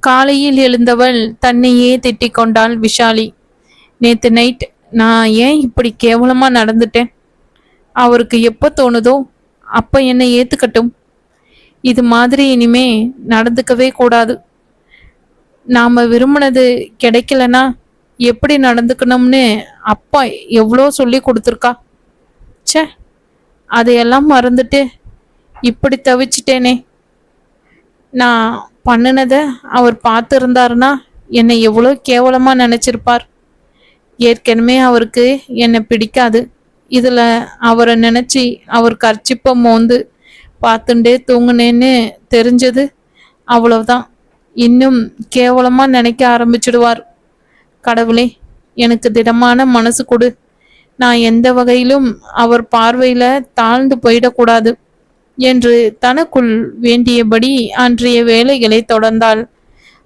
காலையில் எழுந்தவள் தன்னையே திட்டிக் கொண்டாள் விஷாலி. நேத்து நைட் நான் ஏன் இப்படி கேவலமா நடந்துட்டேன்? அவருக்கு எப்போ தோணுதோ அப்ப என்னை ஏத்துக்கட்டும். இது மாதிரி இனிமே நடந்துக்கவே கூடாது. நாம விரும்பினது கிடைக்கலனா எப்படி நடந்துக்கணும்னு அப்பா எவ்வளோ சொல்லி கொடுத்துருக்கா. ச்சே, அதையெல்லாம் மறந்துட்டு இப்படி தவிச்சிட்டேனே. நான் பண்ணினதை அவர் பார்த்துருந்தாருன்னா என்னை எவ்வளோ கேவலமா நினைச்சிருப்பார். ஏற்கனவே அவருக்கு என்னை பிடிக்காது. இதுல அவரை நினைச்சி அவர் கர்ச்சிப்ப மோந்து பார்த்துட்டே தூங்குனேன்னு தெரிஞ்சது, அவ்வளவுதான். இன்னும் கேவலமா நினைக்க ஆரம்பிச்சிடுவார். கடவுளே, எனக்கு திடமான மனசு கொடு. நான் எந்த வகையிலும் அவர் பார்வையில தாழ்ந்து போயிடக்கூடாது என்று தனக்குள் வேண்டியபடி அன்றைய வேலைகளை தொடர்ந்தாள்.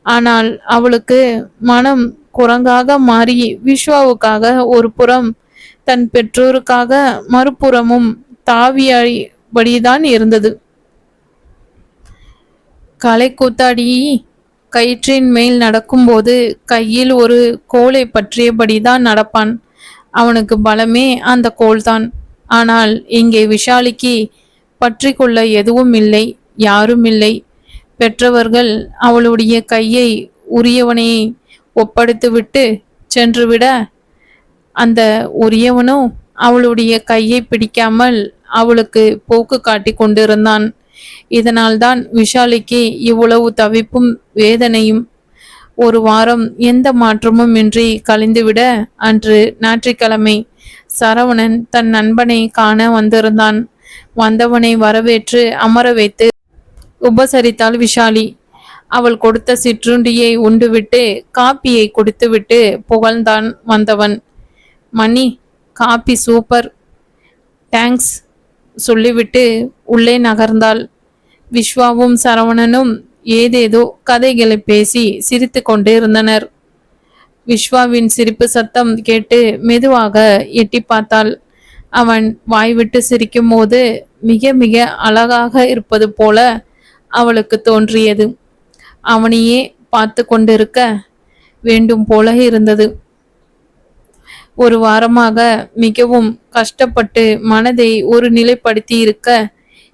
ஆனால் அவளுக்கு மனம் குரங்காக மாறி விஸ்வாவுக்காக ஒரு புறம், தன் பெற்றோருக்காக மறுபுறமும் தாவியபடிதான் இருந்தது. கலை கூத்தாடி கயிற்றின் மேல் நடக்கும்போது கையில் ஒரு கோலை பற்றியபடிதான் நடப்பான். அவனுக்கு பலமே அந்த கோல்தான். ஆனால் இங்கே விஷாலிக்கு பற்றி கொள்ள எதுவும் இல்லை, யாரும் இல்லை. பெற்றவர்கள் அவளுடைய கையை உரியவனை ஒப்படைத்துவிட்டு சென்றுவிட, அந்த உரியவனும் அவளுடைய கையை பிடிக்காமல் அவளுக்கு போக்கு காட்டி கொண்டிருந்தான். இதனால்தான் விஷாலிக்கு இவ்வளவு தவிப்பும் வேதனையும். ஒரு வாரம் எந்த மாற்றமும் இன்றி கழிந்துவிட, அன்று ஞாயிற்றுக்கிழமை சரவணன் தன் நண்பனை காண வந்திருந்தான். வந்தவனை வரவேற்று அமர வைத்து உபசரித்தாள் விஷாலி. அவள் கொடுத்த சிற்றுண்டியை உண்டுவிட்டு காப்பியை குடித்துவிட்டு புகழ்ந்தான் வந்தவன். மணி, காப்பி சூப்பர், தேங்க்ஸ் சொல்லிவிட்டு உள்ளே நகர்ந்தாள். விஸ்வாவும் சரவணனும் ஏதேதோ கதைகளை பேசி சிரித்து கொண்டு இருந்தனர். விஸ்வாவின் சிரிப்பு சத்தம் கேட்டு மெதுவாக எட்டி பார்த்தாள். அவன் வாய்விட்டு சிரிக்கும் போது மிக மிக அழகாக இருப்பது போல அவளுக்கு தோன்றியது. அவனையே பார்த்து கொண்டிருக்க வேண்டும் போல இருந்தது. ஒரு வாரமாக மிகவும் கஷ்டப்பட்டு மனதை ஒரு நிலைப்படுத்தி இருக்க,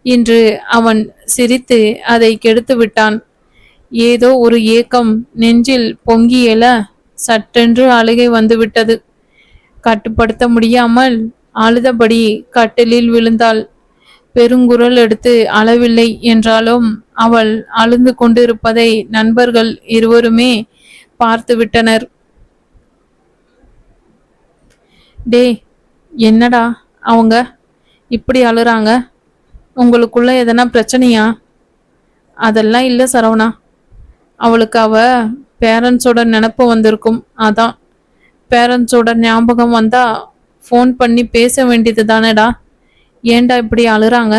இன்று அவன் சிரித்து அதை கெடுத்து விட்டான். ஏதோ ஒரு ஏக்கம் நெஞ்சில் பொங்கி எழ சட்டென்று அழுகை வந்துவிட்டது. கட்டுப்படுத்த முடியாமல் அழுதபடி கட்டிலில் விழுந்தாள். பெருங்குரல் எடுத்து அளவில்லை என்றாலும் அவள் அழுந்து கொண்டிருப்பதை நண்பர்கள் இருவருமே பார்த்து விட்டனர். டே, என்னடா அவங்க இப்படி அழுறாங்க? உங்களுக்குள்ள எதனா பிரச்சனையா? அதெல்லாம் இல்லை சரவணா. அவளுக்கு அவ பேரண்ட்ஸோட நினப்பு வந்திருக்கும், அதான். பேரண்ட்ஸோட ஞாபகம் வந்தா ஃபோன் பண்ணி பேச வேண்டியது தானேடா. ஏண்டா இப்படி அழுறாங்க?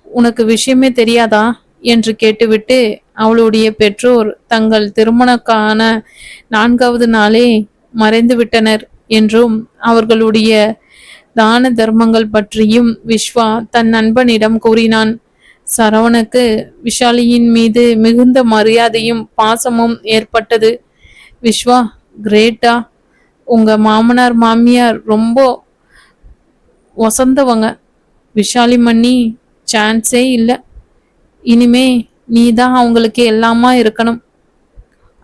உனக்கு விஷயமே தெரியாதா என்று கேட்டுவிட்டு, அவளுடைய பெற்றோர் தங்கள் திருமணக்கான 4வது நாளே மறைந்து விட்டனர் என்றும் அவர்களுடைய தான தர்மங்கள் பற்றியும் விஸ்வா தன் நண்பனிடம் கூறினான். சரவணுக்கு விஷாலியின் மீது மிகுந்த மரியாதையும் பாசமும் ஏற்பட்டது. விஸ்வா, கிரேட்டா. உங்க மாமனார் மாமியார் ரொம்ப வசந்தவங்க. விஷாலி மண்ணி சான்ஸே இல்லை. இனிமே நீ தான் அவங்களுக்கு எல்லாமா இருக்கணும்.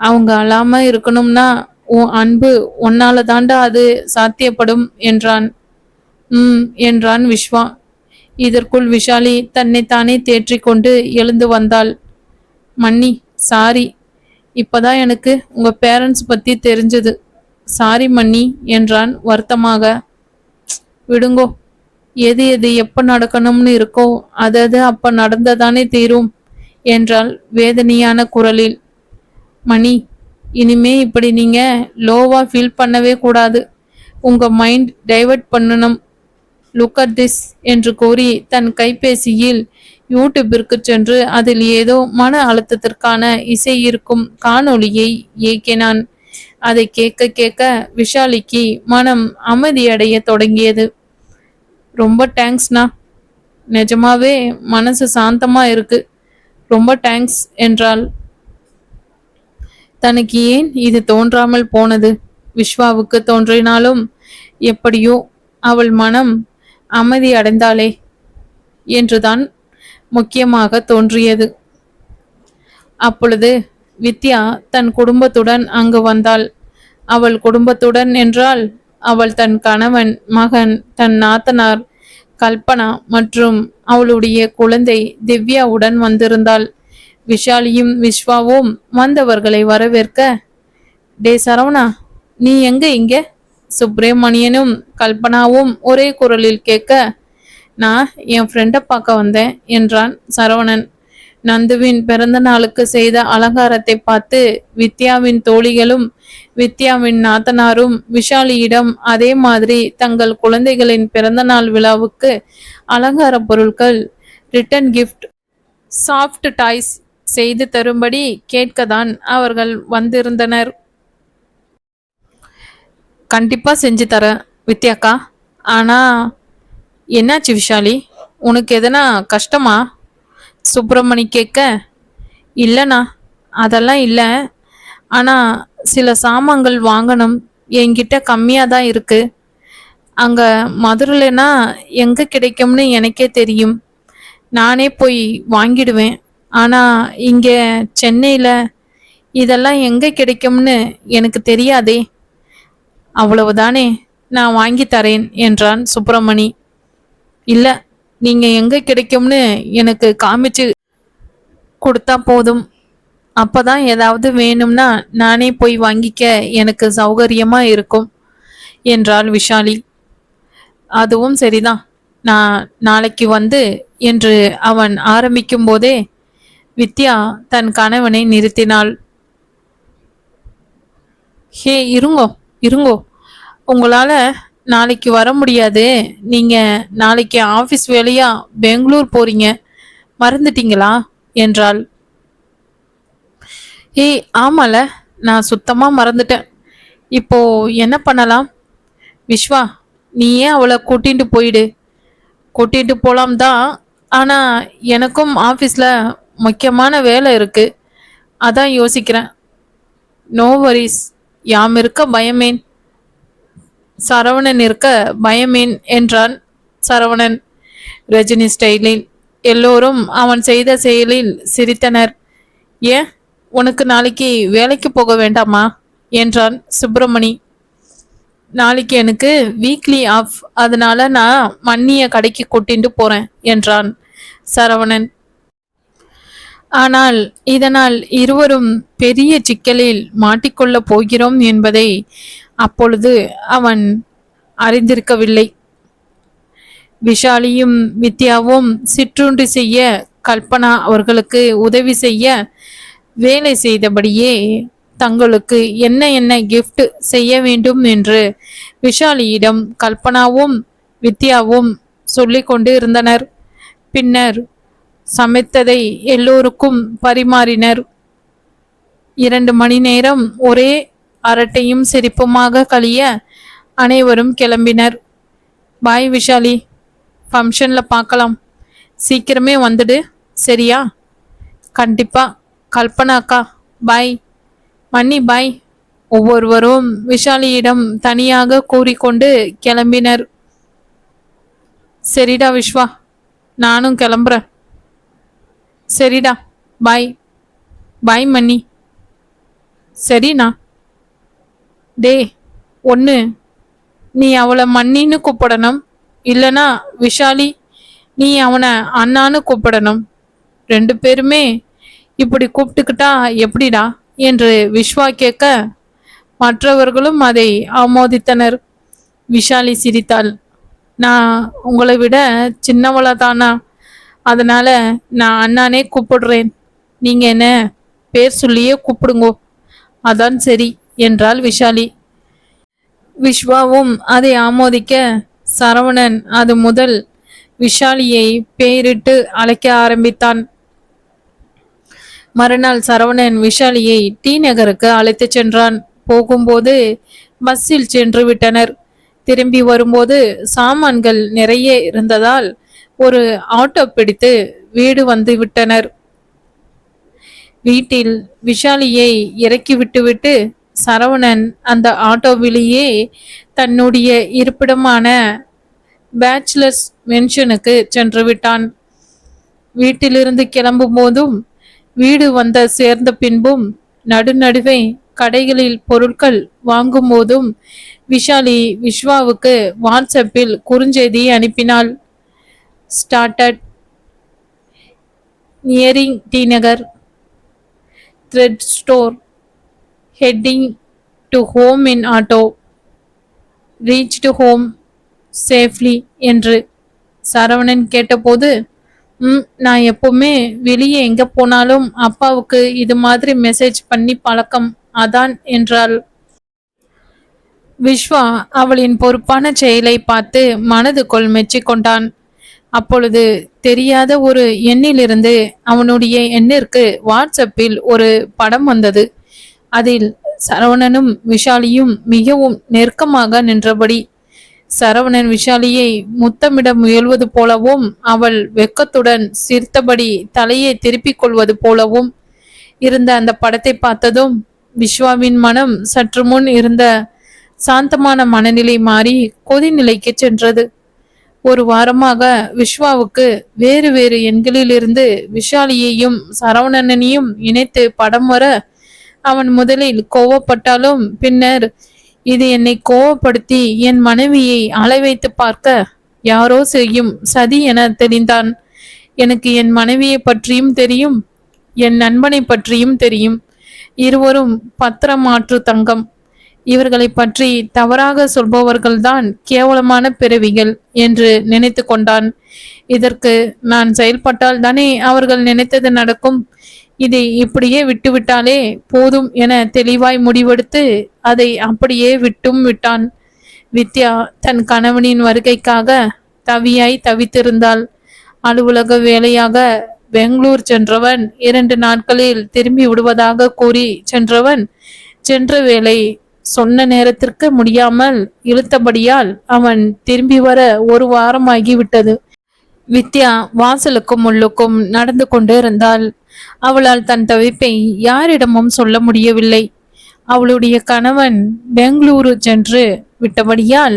அவங்க அழாம இருக்கணும்னா உன் அன்பு உன்னால தாண்டா அது சாத்தியப்படும் என்றான். என்றான் விஸ்வா. இதற்குள் விஷாலி தன்னைத்தானே தேற்றிக்கொண்டு எழுந்து வந்தாள். மன்னி, சாரி. இப்பதான் எனக்கு உங்க பேரண்ட்ஸ் பத்தி தெரிஞ்சது. சாரி மன்னி என்றான் வருத்தமாக. விடுங்கோ, எது எது எப்ப நடக்கணும்னு இருக்கோ அது அப்ப நடந்ததானே தீரும் என்றாள் வேதனையான குரலில். மணி, இனிமே இப்படி நீங்க லோவா ஃபீல் பண்ணவே கூடாது. உங்க மைண்ட் டைவர்ட் பண்ணணும். லுக் அட் திஸ் என்று கூறி தன் கைபேசியில் யூடியூபிற்கு சென்று அதில் ஏதோ மன அழுத்தத்திற்கான இசை இருக்கும் காணொளியை இயக்கினான். அதை கேட்க கேட்க விஷாலிக்கு மனம் அமைதியடைய தொடங்கியது. ரொம்ப தேங்க்ஸ்ண்ணா. நிஜமாவே மனசு சாந்தமா இருக்கு. ரொம்ப தேங்க்ஸ் என்றாள். தனக்கு ஏன் இது தோன்றாமல் போனது? விஸ்வாவுக்கு தோன்றினாலும் எப்படியோ அவள் மனம் அமைதி அடைந்தாளே என்றுதான் முக்கியமாக தோன்றியது. அப்பொழுது வித்யா தன் குடும்பத்துடன் அங்கு வந்தாள். அவள் குடும்பத்துடன் என்றால் அவள் தன் கணவன், மகன், தன் நாத்தனார் கல்பனா மற்றும் அவளுடைய குழந்தை திவ்யாவுடன் வந்திருந்தாள். விஷாலியும் விஸ்வாவும் வந்தவர்களை வரவேற்க, டே சரவணா, நீ எங்க இங்க? சுப்பிரமணியனும் கல்பனாவும் ஒரே குரலில் கேட்க, நான் என் ஃப்ரெண்டை பார்க்க வந்தேன் என்றான் சரவணன். நந்துவின் பிறந்த நாளுக்கு செய்த அலங்காரத்தை பார்த்து வித்யாவின் தோழிகளும் வித்யாவின் நாத்தனாரும் விஷாலியிடம் அதே மாதிரி தங்கள் குழந்தைகளின் பிறந்தநாள் விழாவுக்கு அலங்கார பொருட்கள், ரிட்டன் கிஃப்ட், சாஃப்ட் டாய்ஸ் செய்து தரும்படி கேட்கத்தான் அவர்கள் வந்திருந்தனர். கண்டிப்பா செஞ்சு தர வித்யாக்கா. ஆனா என்னாச்சு விஷாலி, உனக்கு எதனா கஷ்டமா? சுப்பிரமணி கேட்க, இல்லைண்ணா அதெல்லாம் இல்லை. ஆனால் சில சாமான்கள் வாங்கணும், என்கிட்ட கம்மியாக தான் இருக்கு. அங்கே மதுரையிலனா எங்கே கிடைக்கும்னு எனக்கே தெரியும், நானே போய் வாங்கிடுவேன். ஆனால் இங்கே சென்னையில் இதெல்லாம் எங்கே கிடைக்கும்னு எனக்கு தெரியாதே. அவ்வளவுதானே, நான் வாங்கி தரேன் என்றான் சுப்பிரமணி. இல்லை, நீங்கள் எங்கே கிடைக்கும்னு எனக்கு காமிச்சு கொடுத்தா போதும். அப்பதான் ஏதாவது வேணும்னா நானே போய் வாங்கிக்க எனக்கு சௌகரியமா இருக்கும் என்றாள் விஷாலி. அதுவும் சரிதான், நான் நாளைக்கு வந்து என்று அவன் ஆரம்பிக்கும் போதே வித்யா தன் கணவனை நிறுத்தினாள். ஹே, இருங்கோ இருங்கோ, உங்களால நாளைக்கு வர முடியாது. நீங்க நாளைக்கு ஆபீஸ் வேலையா பெங்களூர் போறீங்க, மறந்துட்டீங்களா என்றாள். ஏய் ஆமால, நான் சுத்தமா மறந்துட்டேன். இப்போ என்ன பண்ணலாம்? விஸ்வா, நீயே அவளை கூட்டிட்டு போயிடு. கூட்டிட்டு போலாம் தான், ஆனா எனக்கும் ஆபீஸ்ல முக்கியமான வேலை இருக்கு, அதான் யோசிக்கிறேன். நோ வரிஸ், யாம் இருக்க பயமேன், சரவணன் இருக்க பயமேன் என்றான் சரவணன் ரஜினி ஸ்டைலில். எல்லோரும் அவன் செய்த செயலில் சிரித்தனர். ஏன், உனக்கு நாளைக்கு வேலைக்கு போக வேண்டாமா என்றான் சுப்பிரமணி. நாளைக்கு எனக்கு வீக்லி ஆஃப், அதனால நான் மண்ணிய கடைக்கு கூட்டிட்டு போறேன் என்றான் சரவணன். ஆனால் இதனால் இருவரும் பெரிய சிக்கலில் மாட்டிக்கொள்ள போகிறோம் என்பதை அப்பொழுது அவன் அறிந்திருக்கவில்லை. விஷாலியும் வித்யாவும் சிற்றுண்டி செய்ய, கல்பனா அவர்களுக்கு உதவி செய்ய, வேலை செய்தபடியே தங்களுக்கு என்ன என்ன கிஃப்ட் செய்ய வேண்டும் என்று விஷாலியிடம் கல்பனாவும் வித்யாவும் சொல்லிக்கொண்டு இருந்தனர். பின்னர் சமைத்ததை எல்லோருக்கும் பரிமாறினர். 2 மணி நேரம் ஒரே அரட்டையும் சிரிப்புமாக கழிய அனைவரும் கிளம்பினர். பாய் விஷாலி, ஃபங்க்ஷன்ல பார்க்கலாம், சீக்கிரமே வந்துடு சரியா? கண்டிப்பா கல்பனா அக்கா, பாய். மன்னி பாய். ஒவ்வொருவரும் விஷாலியிடம் தனியாக கூறிக்கொண்டு கிளம்பினர். சரிடா விஸ்வா, நானும் கிளம்புறேன். சரிடா, பாய். பாய் மன்னி. சரிண்ணா. டே, ஒன்று, நீ அவளை மன்னின்னு கூப்பிடணும், இல்லைனா விஷாலி நீ அவனை அண்ணான்னு கூப்பிடணும். 2 பேருமே இப்படி கூப்பிட்டுக்கிட்டா எப்படிடா என்று விஸ்வா கேட்க மற்றவர்களும் அதை ஆமோதித்தனர். விஷாலி சிரித்தாள். நான் உங்களை விட சின்னவளா தானா, அதனால நான் அண்ணானே கூப்பிடுறேன். நீங்க என்ன பேர் சொல்லியே கூப்பிடுங்கோ, அதான் சரி என்றாள் விஷாலி. விஸ்வாவும் அதை ஆமோதிக்க சரவணன் அது முதல் விஷாலியை பெயரிட்டு அழைக்க ஆரம்பித்தான். மறுநாள் சரவணன் விஷாலியை டி நகருக்கு அழைத்து சென்றான். போகும்போது பஸ்ஸில் சென்று விட்டனர். திரும்பி வரும்போது சாமான்கள் நிறைய இருந்ததால் ஒரு ஆட்டோ பிடித்து வீடு வந்து விட்டனர். வீட்டில் விஷாலியை இறக்கி விட்டுவிட்டு சரவணன் அந்த ஆட்டோவிலேயே தன்னுடைய இருப்பிடமான பேச்சுலர்ஸ் மென்ஷனுக்கு சென்று விட்டான். வீட்டிலிருந்து கிளம்பும் போதும் வீடு வந்த சேர்ந்த பின்பும் நடுநடுவே கடைகளில் பொருட்கள் வாங்கும் போதும் விஷாலி விஸ்வாவுக்கு வாட்ஸ்அப்பில் குறுஞ்செய்தி அனுப்பினாள். Started nearing T Nagar thread store heading to home in auto reached home safely என்று. சரவணன் கேட்டபோது நான் எப்பவுமே வெளியே எங்க போனாலும் அப்பாவுக்கு இது மாதிரி மெசேஜ் பண்ணி பழக்கம், அதான் என்றாள். விஸ்வா அவளின் பொறுப்பான செயலை பார்த்து மனதுக்குள் மெச்சிக்கொண்டான். அப்பொழுது தெரியாத ஒரு எண்ணிலிருந்து அவனுடைய எண்ணிற்கு வாட்ஸ்அப்பில் ஒரு படம் வந்தது. அதில் சரவணனும் விஷாலியும் மிகவும் நெருக்கமாக நின்றபடி, சரவணன் விஷாலியை முத்தமிட முயல்வது போலவும் அவள் வெக்கத்துடன் சிரித்தபடி தலையை திருப்பிக் கொள்வது போலவும் இருந்த அந்த படத்தை பார்த்ததும் விஸ்வாவின் மனம் சற்று முன் இருந்த சாந்தமான மனநிலை மாறி கொதிநிலைக்கு சென்றது. ஒரு வாரமாக விஸ்வாவுக்கு வேறு வேறு எண்களிலிருந்து விஷாலியையும் சரவணனையும் இணைத்து படம் வர அவன் முதலில் கோவப்பட்டாலும் பின்னர் இது என்னை கோவப்படுத்தி என் மனைவியை அலைவைத்து பார்க்க யாரோ செய்யும் சதி என தெரிந்தான். எனக்கு என் மனைவியை பற்றியும் தெரியும், என் நண்பனை பற்றியும் தெரியும். இருவரும் பத்திரமாற்று தங்கம். இவர்களை பற்றி தவறாக சொல்பவர்கள்தான் கேவலமான பிறவிகள் என்று நினைத்து கொண்டான். இதற்கு நான் செயல்பட்டால் தானே அவர்கள் நினைத்தது நடக்கும். இதை இப்படியே விட்டுவிட்டாலே போதும் என தெளிவாய் முடிவெடுத்து அதை அப்படியே விட்டும் விட்டான். வித்யா தன் கணவனின் வருகைக்காக தவியாய் தவித்திருந்தாள். அலுவலக வேலையாக பெங்களூர் சென்றவன் 2 நாட்களில் திரும்பி விடுவதாக கூறி சென்றவன் சென்ற வேலை சொன்ன நேரத்திற்கு முடியாமல் இழுத்தபடியால் அவன் திரும்பி வர 1 வாரமாகிவிட்டது. வித்யா வாசலுக்கும் உள்ளுக்கும் நடந்து கொண்டு இருந்தாள். அவளால் தன் தவிப்பை யாரிடமும் சொல்ல முடியவில்லை. அவளுடைய கணவன் பெங்களூரு சென்று விட்டபடியால்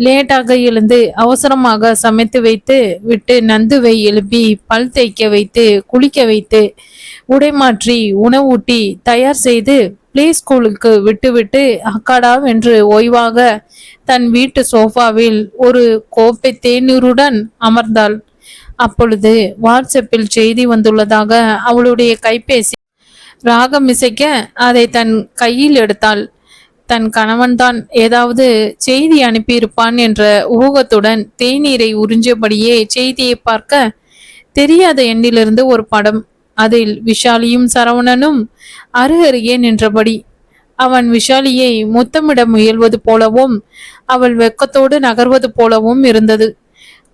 லேட்டாக எழுந்து அவசரமாக சமைத்து வைத்து விட்டு நந்துவை எழுப்பி பல் தேய்க்க வைத்து குளிக்க வைத்து உடை மாற்றி உணவூட்டி தயார் செய்து பிளே ஸ்கூலுக்கு விட்டுவிட்டு அக்காடாவென்று ஓய்வாக தன் வீட்டு சோஃபாவில் ஒரு கோப்பை தேநீருடன் அமர்ந்தாள். அப்பொழுது வாட்ஸ்அப்பில் செய்தி வந்துள்ளதாக அவளுடைய கைபேசி ராகம் இசைக்க அதை தன் கையில் எடுத்தாள். தன் கணவன்தான் ஏதாவது செய்தி அனுப்பியிருப்பான் என்ற ஊகத்துடன் தேநீரை உறிஞ்சபடியே செய்தியை பார்க்க தெரியாத எண்ணிலிருந்து ஒரு படம். அதில் விஷாலியும் சரவணனும் அருகருகே நின்றபடி அவன் விஷாலியை முத்தமிட முயல்வது போலவும் அவள் வெக்கத்தோடு நகர்வது போலவும் இருந்தது.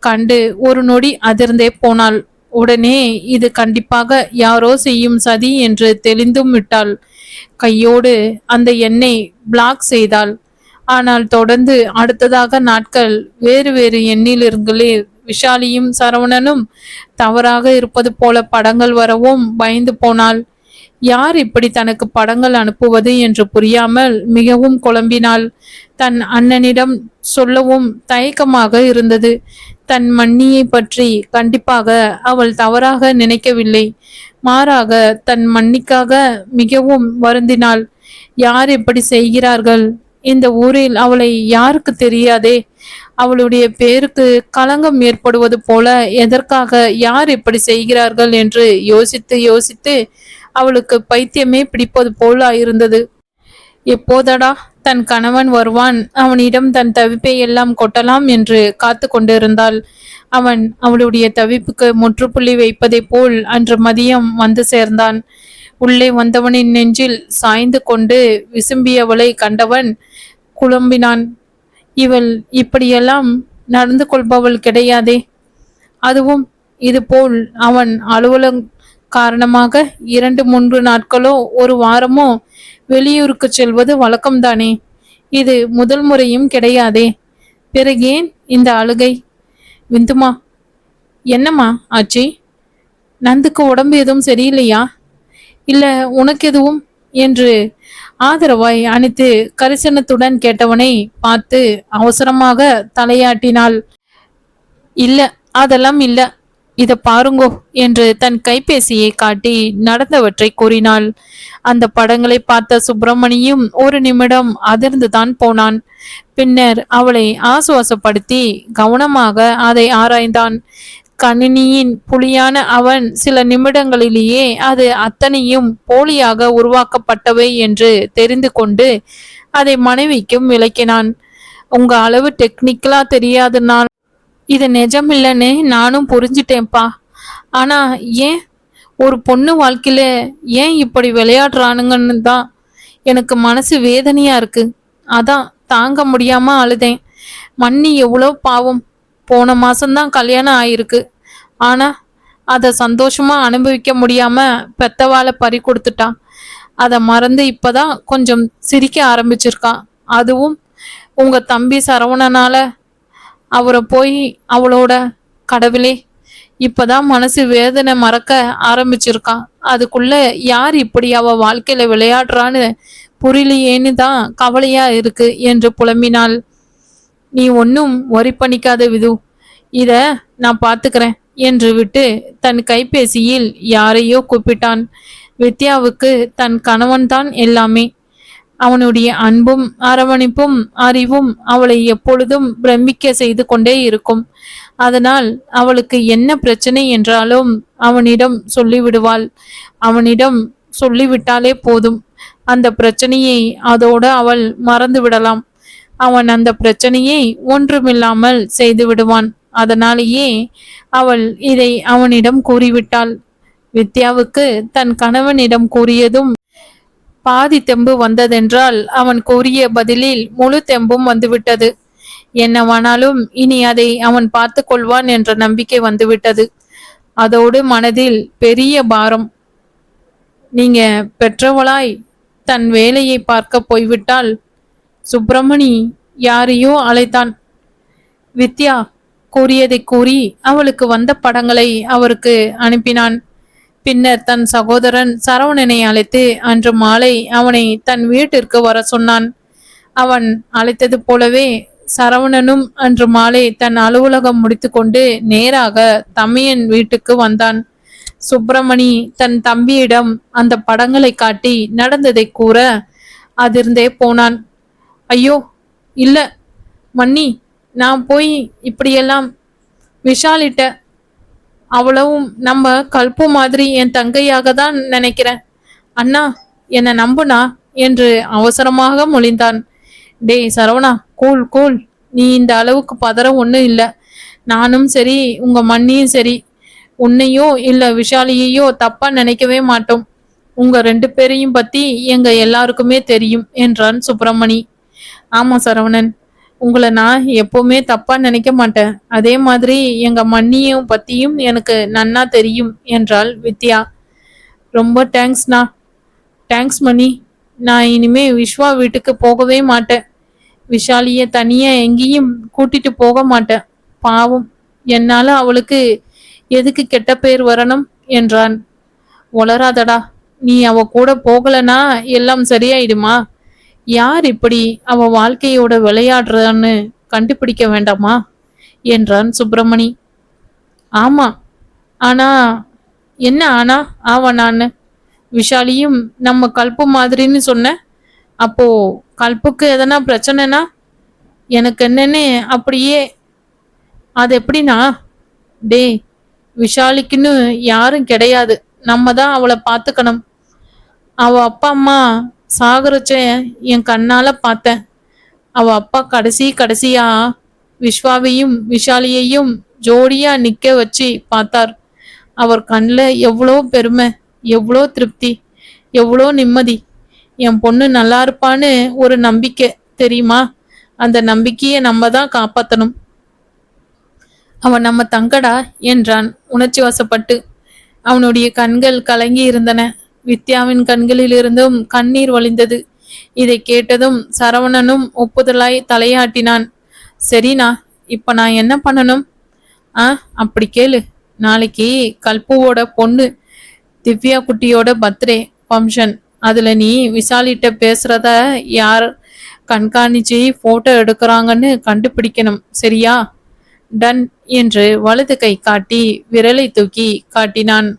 கண்டு ஒரு நொடி அதிர்ந்தே போனாள். உடனே இது கண்டிப்பாக யாரோ செய்யும் சதி என்று தெளிந்தும் விட்டாள். கையோடு அந்த எண்ணை பிளாக் செய்தாள். ஆனால் தொடர்ந்து அடுத்ததாக நாட்கள் வேறு வேறு எண்ணிலிருங்களே விஷாலியும் சரவணனும் தவறாக இருப்பது போல படங்கள் வரவும் பயந்து போனாள். யார் இப்படி தனக்கு படங்கள் அனுப்புவது என்று புரியாமல் மிகவும் குழம்பினாள். தன் அண்ணனிடம் சொல்லவும் தயக்கமாக இருந்தது. தன் மன்னியை பற்றி கண்டிப்பாக அவள் தவறாக நினைக்கவில்லை. மாறாக தன் மன்னிக்காக மிகவும் வருந்தினாள். யார் இப்படி செய்கிறார்கள்? இந்த ஊரில் அவளை யாருக்கு தெரியாதே? அவளுடைய பேருக்கு களங்கம் ஏற்படுவது போல எதற்காக யார் இப்படி செய்கிறார்கள் என்று யோசித்து யோசித்து அவளுக்கு பைத்தியமே பிடிப்பது போல இருந்தது. எப்போதடா தன் கணவன் வருவான், அவனிடம் தன் தவிப்பை எல்லாம் கொட்டலாம் என்று காத்து கொண்டிருந்தாள். அவன் அவளுடைய தவிப்புக்கு முற்றுப்புள்ளி வைப்பதை போல் அன்று மதியம் வந்து சேர்ந்தான். உள்ளே வந்தவனின் நெஞ்சில் சாய்ந்து கொண்டு விசும்பியவளை கண்டவன் குழம்பினான். இவள் இப்படியெல்லாம் நடந்து கொள்பவள் கிடையாதே. அதுவும் இதுபோல் அவன் அலுவலகம் காரணமாக 2-3 நாட்களோ 1 வாரமோ வெளியூருக்கு செல்வது வழக்கம்தானே. இது முதல் முறையும் கிடையாதே. பிறகேன் இந்த அழுகை? விந்துமா, என்னம்மா ஆச்சி? நந்துக்கு உடம்பு எதுவும் சரியில்லையா? இல்ல உனக்கு எதுவும் என்று ஆதரவாய் அணைத்து கரிசனத்துடன் கேட்டவனை பார்த்து அவசரமாக தலையாட்டினாள். இல்ல, அதெல்லாம் இல்ல. இத பாருங்கோ என்று தன் கைபேசியை காட்டி நடந்தவற்றை கூறினாள். அந்த படங்களை பார்த்த சுப்பிரமணியும் ஒரு நிமிடம் அதிர்ந்துதான் போனான். பின்னர் அவளை ஆசுவாசப்படுத்தி கவனமாக அதை ஆராய்ந்தான். கணினியின் புலியான அவன் சில நிமிடங்களிலேயே அது அத்தனையும் போலியாக உருவாக்கப்பட்டவை என்று தெரிந்து கொண்டு அதை மனைவிக்கும் விளக்கினான். உங்க அளவு டெக்னிக்கலா தெரியாதுன்னா இது நிஜமில்லைன்னு நானும் புரிஞ்சிட்டேன்ப்பா. ஆனா ஏன் ஒரு பொண்ணு வாழ்க்கையில ஏன் இப்படி விளையாடுறானுங்கன்னு தான் எனக்கு மனசு வேதனையா இருக்கு. அதான் தாங்க முடியாம அழுதேன். மன்னி எவ்வளோ பாவம். போன மாசம்தான் கல்யாணம் ஆயிருக்கு. ஆனா அதை சந்தோஷமா அனுபவிக்க முடியாம பெத்தவாளை பறி கொடுத்துட்டான். அதை மறந்து இப்பதான் கொஞ்சம் சிரிக்க ஆரம்பிச்சிருக்கான். அதுவும் உங்க தம்பி சரவணனால. அவரை போய் அவளோட கடவுளே, இப்பதான் மனசு வேதனை மறக்க ஆரம்பிச்சிருக்கான். அதுக்குள்ள யார் இப்படி அவ வாழ்க்கையில விளையாடுறான்னு புரியலையேன்னு தான் கவலையா இருக்கு என்று புலம்பினாள். நீ ஒன்னும் ஒரி பண்ணிக்காத விது, இத நான் பாத்துக்கிறேன் என்று விட்டு தன் கைபேசியில் யாரையோ கூப்பிட்டான். வித்யாவுக்கு தன் கணவன்தான் எல்லாமே. அவனுடைய அன்பும் அரவணைப்பும் அறிவும் அவளை எப்பொழுதும் பிரமிக்க செய்து கொண்டே இருக்கும். அதனால் அவளுக்கு என்ன பிரச்சனை என்றாலும் அவனிடம் சொல்லிவிடுவாள். அவனிடம் சொல்லிவிட்டாலே போதும். அந்த பிரச்சனையை அதோடு அவள் மறந்து விடலாம். அவன் அந்த பிரச்சனையை ஒன்றுமில்லாமல் செய்து விடுவான். அதனாலேயே அவள் இதை அவனிடம் கூறிவிட்டாள். வித்யாவுக்கு தன் கணவனிடம் கூறியதும் பாதி தெம்பு வந்ததென்றால் அவன் கூறிய பதிலில் முழு தெம்பும் வந்துவிட்டது. என்னவானாலும் இனி அதை அவன் பார்த்து கொள்வான் என்ற நம்பிக்கை வந்துவிட்டது. அதோடு மனதில் பெரிய பாரம். நீங்க பெற்றவளாய் தன் வேலையை பார்க்க போய்விட்டால் சுப்பிரமணி யாரையோ அழைத்தான். வித்யா கூறியதை கூறி அவளுக்கு வந்த படங்களை அவருக்கு அனுப்பினான். பின்னர் தன் சகோதரன் சரவணனை அழைத்து அன்று மாலை அவனை தன் வீட்டிற்கு வர சொன்னான். அவன் அழைத்தது போலவே சரவணனும் அன்று மாலை தன் அலுவலகம் முடித்துக்கொண்டு நேராக தமையன் வீட்டுக்கு வந்தான். சுப்பிரமணி தன் தம்பியிடம் அந்த படங்களை காட்டி நடந்ததை கூற அதிர்ந்தே போனான். ஐயோ இல்ல மன்னி, நான் போய் இப்படியெல்லாம் விஷாலிட்ட அவ்வளவும் நம்ம கல்பு மாதிரி என் தங்கையாக தான் நினைக்கிறேன். அண்ணா என்னை நம்புனா என்று அவசரமாக மொழிந்தான். டேய் சரவணா, கூல் கூல். நீ இந்த அளவுக்கு பதற ஒன்றும் இல்லை. நானும் சரி உங்க மண்ணியும் சரி உன்னையோ இல்ல விஷாலியையோ தப்பா நினைக்கவே மாட்டோம். உங்க 2 பேரையும் பத்தி எங்க எல்லாருக்குமே தெரியும் என்றான் சுப்பிரமணி. ஆமா சரவணன், உங்களை நான் எப்பவுமே தப்பா நினைக்க மாட்டேன். அதே மாதிரி எங்க மண்ணியும் பத்தியும் எனக்கு நன்னா தெரியும் என்றாள் வித்யா. ரொம்ப தேங்க்ஸ்ண்ணா. தேங்க்ஸ் மணி. நான் இனிமே விஸ்வா வீட்டுக்கு போகவே மாட்டேன். விஷாலிய தனியா எங்கேயும் கூட்டிட்டு போக மாட்டேன். பாவம், என்னால அவளுக்கு எதுக்கு கெட்ட பேர் வரணும் என்றான். வளராதடா, நீ அவ கூட போகலனா எல்லாம் சரியாயிடுமா? யார் இப்படி அவ வாழ்க்கையோட விளையாடுறான்னு கண்டுபிடிக்க வேண்டாமா என்றான் சுப்பிரமணி. ஆமா, ஆனா என்ன ஆனா ஆவனான்னு? விஷாலியும் நம்ம கல்பு மாதிரின்னு சொன்ன. அப்போ கல்புக்கு எதனா பிரச்சனைனா எனக்கு என்னன்னு அப்படியே. அது எப்படின்னா? டே, விஷாலிக்குன்னு யாரும் கிடையாது. நம்ம தான் அவளை பார்த்துக்கணும். அவ அப்பா அம்மா சாகரச்ச என் கண்ணால பார்த்தேன். அவ அப்பா கடைசியா விஸ்வாவையும் விஷாலியையும் ஜோடியா நிக்க வச்சு பார்த்தார். அவர் கண்ணில் எவ்வளோ பெருமை, எவ்வளோ திருப்தி, எவ்வளோ நிம்மதி. என் பொண்ணு நல்லா இருப்பான்னு ஒரு நம்பிக்கை தெரியுமா? அந்த நம்பிக்கையை நம்ம தான் காப்பாற்றணும். அவன் நம்ம தங்கடா என்றான் உணர்ச்சி வசப்பட்டு. அவனுடைய கண்கள் கலங்கி இருந்தன. வித்யாவின் கண்களிலிருந்தும் கண்ணீர் வழிந்தது. இதை கேட்டதும் சரவணனும் ஒப்புதலாய் தலையாட்டினான். சரிண்ணா, இப்ப நான் என்ன பண்ணணும்? அப்படி கேளு. நாளைக்கு கல்புவோட பொண்ணு திவ்யா குட்டியோட பர்த்டே. ஃபங்க்ஷன். அதுல நீ விஷாலிட்ட பேசுறத யார் கண்காணிச்சு போட்டோ எடுக்கிறாங்கன்னு கண்டுபிடிக்கணும். சரியா? டன் என்று வலது கை காட்டி விரலை தூக்கி காட்டினான்.